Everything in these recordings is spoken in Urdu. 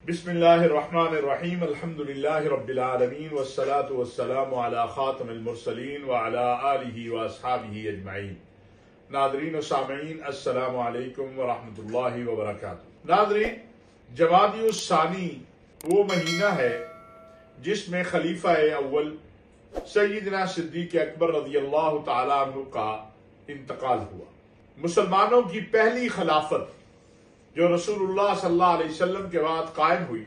بسم اللہ الرحمن الرحیم الحمدللہ رب العالمین والصلاة والسلام علی خاتم المرسلین وعلی آلہ واصحابہ اجمعین۔ ناظرین و سامعین السلام علیکم ورحمۃ اللہ وبرکاتہ۔ ناظرین، جمادی الثانی وہ مہینہ ہے جس میں خلیفہ اول سیدنا صدیق اکبر رضی اللہ تعالیٰ عنہ کا انتقال ہوا۔ مسلمانوں کی پہلی خلافت جو رسول اللہ صلی اللہ علیہ وسلم کے بعد قائم ہوئی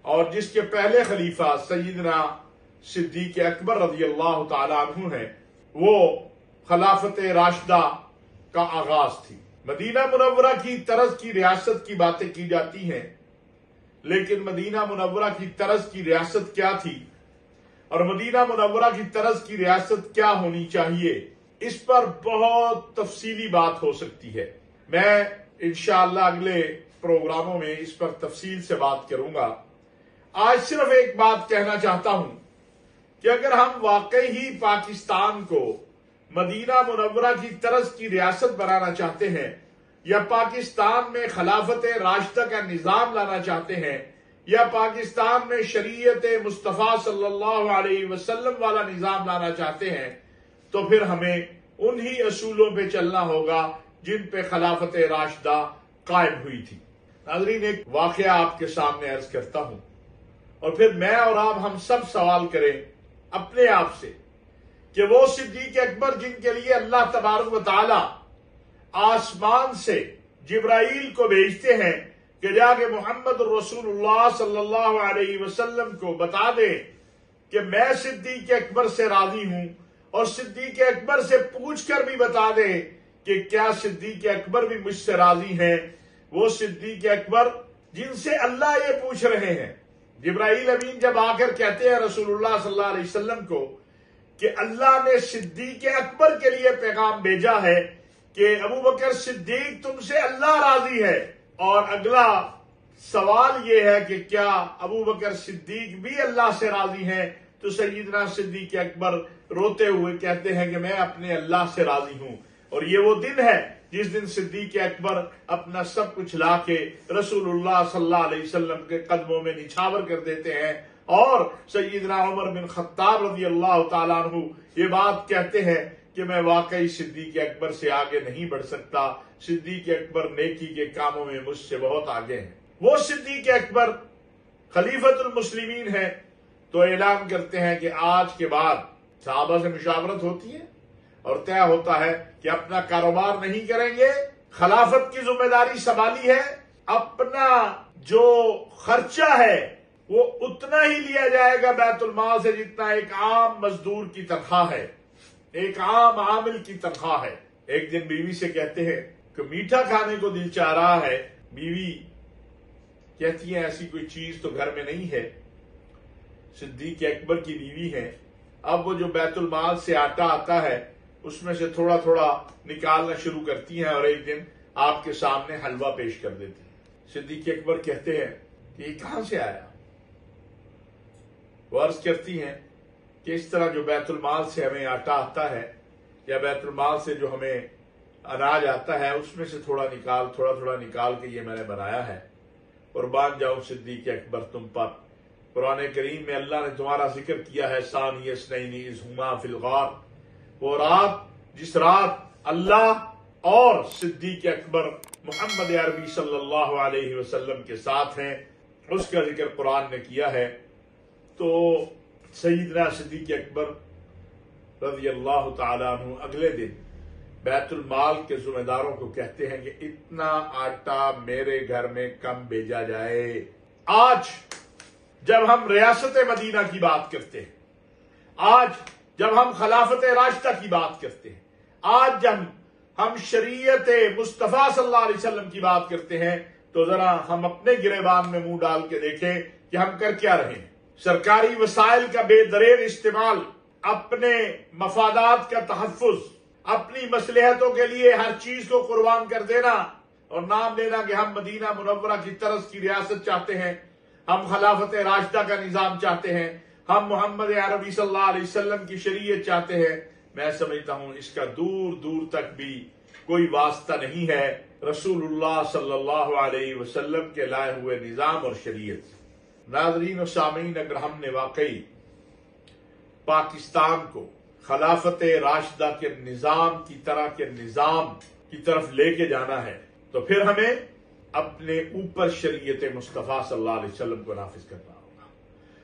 اور جس کے پہلے خلیفہ سیدنا صدیق اکبر رضی اللہ تعالیٰ عنہ ہیں، وہ خلافت راشدہ کا آغاز تھی۔ مدینہ منورہ کی طرز کی ریاست کی باتیں کی جاتی ہیں، لیکن مدینہ منورہ کی طرز کی ریاست کیا تھی اور مدینہ منورہ کی طرز کی ریاست کیا ہونی چاہیے، اس پر بہت تفصیلی بات ہو سکتی ہے۔ میں انشاءاللہ اگلے پروگراموں میں اس پر تفصیل سے بات کروں گا۔ آج صرف ایک بات کہنا چاہتا ہوں کہ اگر ہم واقعی ہی پاکستان کو مدینہ منورہ کی طرز کی ریاست بنانا چاہتے ہیں یا پاکستان میں خلافت راشدہ کا نظام لانا چاہتے ہیں یا پاکستان میں شریعت مصطفیٰ صلی اللہ علیہ وسلم والا نظام لانا چاہتے ہیں، تو پھر ہمیں انہی اصولوں پہ چلنا ہوگا جن پہ خلافت راشدہ قائم ہوئی تھی۔ ناظرین، ایک واقعہ آپ کے سامنے عرض کرتا ہوں اور پھر میں اور آپ ہم سب سوال کریں اپنے آپ سے کہ وہ صدیق اکبر جن کے لیے اللہ تبارک و تعالی آسمان سے جبرائیل کو بھیجتے ہیں کہ جا کے محمد الرسول اللہ صلی اللہ علیہ وسلم کو بتا دے کہ میں صدیق اکبر سے راضی ہوں، اور صدیق اکبر سے پوچھ کر بھی بتا دے کہ کیا صدیق اکبر بھی مجھ سے راضی ہیں، وہ صدیق اکبر جن سے اللہ یہ پوچھ رہے ہیں۔ جبرائیل امین جب آ کر کہتے ہیں رسول اللہ صلی اللہ علیہ وسلم کو کہ اللہ نے صدیق اکبر کے لیے پیغام بھیجا ہے کہ ابو بکر صدیق تم سے اللہ راضی ہے، اور اگلا سوال یہ ہے کہ کیا ابو بکر صدیق بھی اللہ سے راضی ہیں، تو سیدنا صدیق اکبر روتے ہوئے کہتے ہیں کہ میں اپنے اللہ سے راضی ہوں۔ اور یہ وہ دن ہے جس دن صدیق اکبر اپنا سب کچھ لا کے رسول اللہ صلی اللہ علیہ وسلم کے قدموں میں نچھاور کر دیتے ہیں، اور سیدنا عمر بن خطاب رضی اللہ تعالیٰ عنہ یہ بات کہتے ہیں کہ میں واقعی صدیق اکبر سے آگے نہیں بڑھ سکتا، صدیق اکبر نیکی کے کاموں میں مجھ سے بہت آگے ہیں۔ وہ صدیق اکبر خلیفۃ المسلمین ہے، تو اعلان کرتے ہیں کہ آج کے بعد صحابہ سے مشاورت ہوتی ہے اور طے ہوتا ہے کہ اپنا کاروبار نہیں کریں گے، خلافت کی ذمہ داری سنبھالی ہے، اپنا جو خرچہ ہے وہ اتنا ہی لیا جائے گا بیت المال سے جتنا ایک عام مزدور کی تنخواہ ہے، ایک عام عامل کی تنخواہ ہے۔ ایک دن بیوی سے کہتے ہیں کہ میٹھا کھانے کو دل چاہ رہا ہے، بیوی کہتی ہے ایسی کوئی چیز تو گھر میں نہیں ہے، صدیق اکبر کی بیوی ہے، اب وہ جو بیت المال سے آٹا آتا ہے اس میں سے تھوڑا تھوڑا نکالنا شروع کرتی ہیں اور ایک دن آپ کے سامنے حلوہ پیش کر دیتی ہیں۔ صدیق اکبر کہتے ہیں کہ یہ کہاں سے آیا؟ وہ عرض کرتی ہیں کہ اس طرح جو بیت المال سے ہمیں آٹا آتا ہے یا بیت المال سے جو ہمیں اناج آتا ہے اس میں سے تھوڑا تھوڑا نکال کے یہ میں نے بنایا ہے۔ قربان جاؤں صدیق اکبر تم پر، قرآن کریم میں اللہ نے تمہارا ذکر کیا ہے ثانی اثنین اذ ہما فی الغار، وہ رات جس رات اللہ اور صدیق اکبر محمد عربی صلی اللہ علیہ وسلم کے ساتھ ہیں، اس کا ذکر قرآن نے کیا ہے۔ تو سیدنا صدیق اکبر رضی اللہ تعالیٰ عنہ اگلے دن بیت المال کے ذمہ داروں کو کہتے ہیں کہ اتنا آٹا میرے گھر میں کم بھیجا جائے۔ آج جب ہم ریاست مدینہ کی بات کرتے ہیں، آج جب ہم خلافت راشدہ کی بات کرتے ہیں، آج جب ہم شریعت مصطفیٰ صلی اللہ علیہ وسلم کی بات کرتے ہیں، تو ذرا ہم اپنے گریبان میں منہ ڈال کے دیکھیں کہ ہم کر کیا رہے ہیں۔ سرکاری وسائل کا بے دریغ استعمال، اپنے مفادات کا تحفظ، اپنی مصلحتوں کے لیے ہر چیز کو قربان کر دینا اور نام لینا کہ ہم مدینہ منورہ کی طرز کی ریاست چاہتے ہیں، ہم خلافت راشدہ کا نظام چاہتے ہیں، ہم محمد عربی صلی اللہ علیہ وسلم کی شریعت چاہتے ہیں۔ میں سمجھتا ہوں اس کا دور دور تک بھی کوئی واسطہ نہیں ہے رسول اللہ صلی اللہ علیہ وسلم کے لائے ہوئے نظام اور شریعت سے۔ ناظرین و سامعین، اگر ہم نے واقعی پاکستان کو خلافت راشدہ کے نظام کی طرح کے نظام کی طرف لے کے جانا ہے تو پھر ہمیں اپنے اوپر شریعت مصطفیٰ صلی اللہ علیہ وسلم کو نافذ کرنا ہوگا،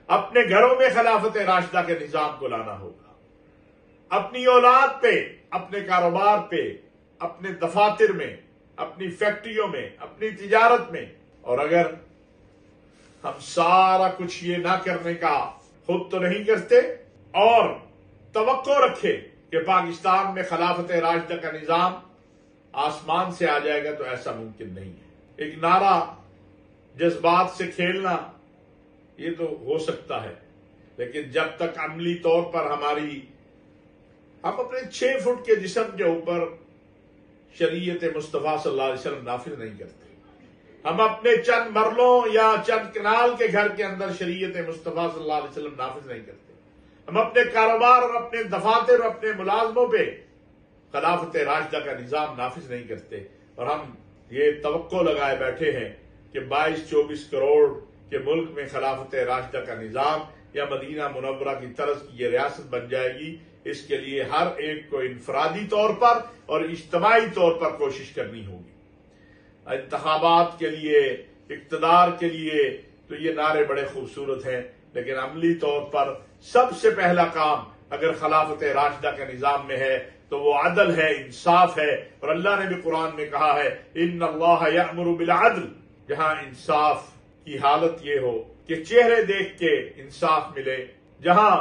اپنے گھروں میں خلافت راشدہ کے نظام کو لانا ہوگا، اپنی اولاد پہ، اپنے کاروبار پہ، اپنے دفاتر میں، اپنی فیکٹریوں میں، اپنی تجارت میں۔ اور اگر ہم سارا کچھ یہ نہ کرنے کا خود تو نہیں کرتے اور توقع رکھے کہ پاکستان میں خلافت راشدہ کا نظام آسمان سے آ جائے گا، تو ایسا ممکن نہیں ہے۔ ایک نعرہ جذبات سے کھیلنا یہ تو ہو سکتا ہے، لیکن جب تک عملی طور پر ہم اپنے 6 فٹ کے جسم کے اوپر شریعت مصطفیٰ صلی اللہ علیہ وسلم نافذ نہیں کرتے، ہم اپنے چند مرلوں یا چند کنال کے گھر کے اندر شریعت مصطفیٰ صلی اللہ علیہ وسلم نافذ نہیں کرتے، ہم اپنے کاروبار اور اپنے دفاتر اور اپنے ملازموں پہ خلافت راشدہ کا نظام نافذ نہیں کرتے، اور ہم یہ توقع لگائے بیٹھے ہیں کہ 22-24 کروڑ کے ملک میں خلافت راشدہ کا نظام یا مدینہ منورہ کی طرز کی یہ ریاست بن جائے گی۔ اس کے لیے ہر ایک کو انفرادی طور پر اور اجتماعی طور پر کوشش کرنی ہوگی۔ انتخابات کے لیے، اقتدار کے لیے تو یہ نعرے بڑے خوبصورت ہیں، لیکن عملی طور پر سب سے پہلا کام اگر خلافت راشدہ کے نظام میں ہے تو وہ عدل ہے، انصاف ہے، اور اللہ نے بھی قرآن میں کہا ہے ان اللہ یأمر بالعدل، جہاں انصاف کی حالت یہ ہو کہ چہرے دیکھ کے انصاف ملے، جہاں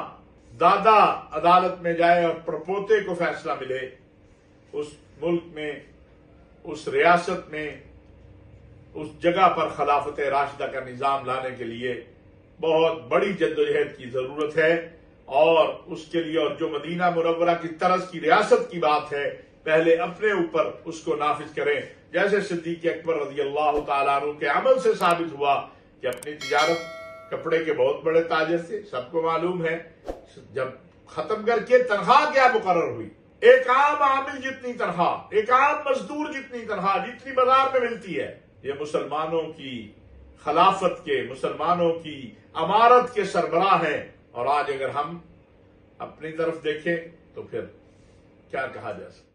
دادا عدالت میں جائے اور پرپوتے کو فیصلہ ملے، اس ملک میں، اس ریاست میں، اس جگہ پر خلافت راشدہ کا نظام لانے کے لیے بہت بڑی جدوجہد کی ضرورت ہے، اور اس کے لیے، اور جو مدینہ منورہ کی طرز کی ریاست کی بات ہے، پہلے اپنے اوپر اس کو نافذ کریں، جیسے صدیق اکبر رضی اللہ تعالیٰ عنہ کے عمل سے ثابت ہوا کہ اپنی تجارت، کپڑے کے بہت بڑے تاجر تھے، سب کو معلوم ہے، جب ختم کر کے تنخواہ کیا مقرر ہوئی، ایک عام عامل جتنی تنخواہ، ایک عام مزدور جتنی تنخواہ جتنی بازار میں ملتی ہے، یہ مسلمانوں کی خلافت کے، مسلمانوں کی امارت کے سربراہ ہیں۔ اور آج اگر ہم اپنی طرف دیکھیں تو پھر کیا کہا جا سکتا ہے؟